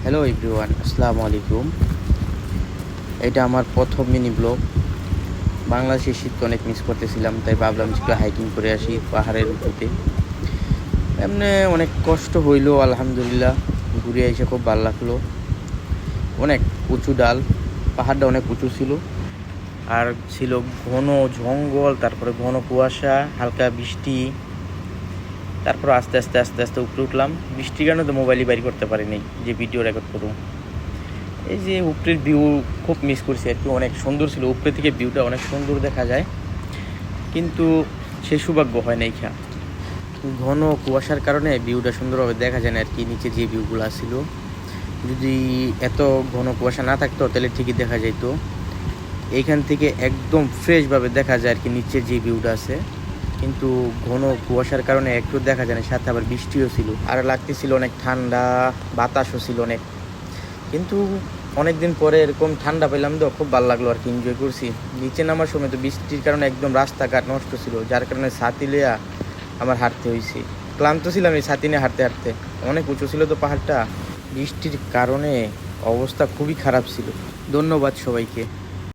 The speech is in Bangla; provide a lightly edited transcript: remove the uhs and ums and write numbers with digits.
হ্যালো এভরিওয়ান, আসসালামু আলাইকুম। এটা আমার প্রথম মিনি ব্লগ। বাংলাদেশের শীতকে অনেক মিস করতেছিলাম, তাই ভাবলাম যে একটু হাইকিং করে আসি পাহাড়ের উঁচুতে। এমনি অনেক কষ্ট হইলো, আলহামদুলিল্লাহ ঘুরে এসে খুব ভালো লাগলো। অনেক উঁচু ডাল, পাহাড়টা অনেক উঁচু ছিল, আর ছিল ঘন জঙ্গল, তারপরে ঘন কুয়াশা, হালকা বৃষ্টি। তারপর আস্তে আস্তে আস্তে আস্তে উপরে উঠলাম। বৃষ্টির কারণে তো মোবাইলই বাইর করতে পারিনি যে ভিডিও রেকর্ড করুন। এই যে উপরের ভিউ খুব মিস করছি আর কি, অনেক সুন্দর ছিল। উপরে থেকে ভিউটা অনেক সুন্দর দেখা যায়, কিন্তু সে সৌভাগ্য হয় না এইখানে। ঘন কুয়াশার কারণে ভিউটা সুন্দরভাবে দেখা যায় না আর কি। নিচে যে ভিউগুলো ছিল, যদি এত ঘন কুয়াশা না থাকতো তাহলে ঠিকই দেখা যেত। এইখান থেকে একদম ফ্রেশভাবে দেখা যায় আর কি নিচের যে ভিউটা আছে, কিন্তু ঘন কুয়াশার কারণে একটু দেখা যায় না। সাথে আবার বৃষ্টিও ছিল, আর লাগতেছিল অনেক ঠান্ডা, বাতাসও ছিল অনেক। কিন্তু অনেক দিন পরে এরকম ঠান্ডা পেলাম তো খুব ভালো লাগলো আর কি, এনজয় করছি। নিচে নামার সময় তো বৃষ্টির কারণে একদম রাস্তাঘাট নষ্ট ছিল, যার কারণে ছাতি লিয়া আমার হাঁটতে হয়েছে। ক্লান্ত ছিলাম এই ছাতি নিয়ে হাঁটতে হাঁটতে। অনেক উঁচু ছিল তো পাহাড়টা, বৃষ্টির কারণে অবস্থা খুবই খারাপ ছিল। ধন্যবাদ সবাইকে।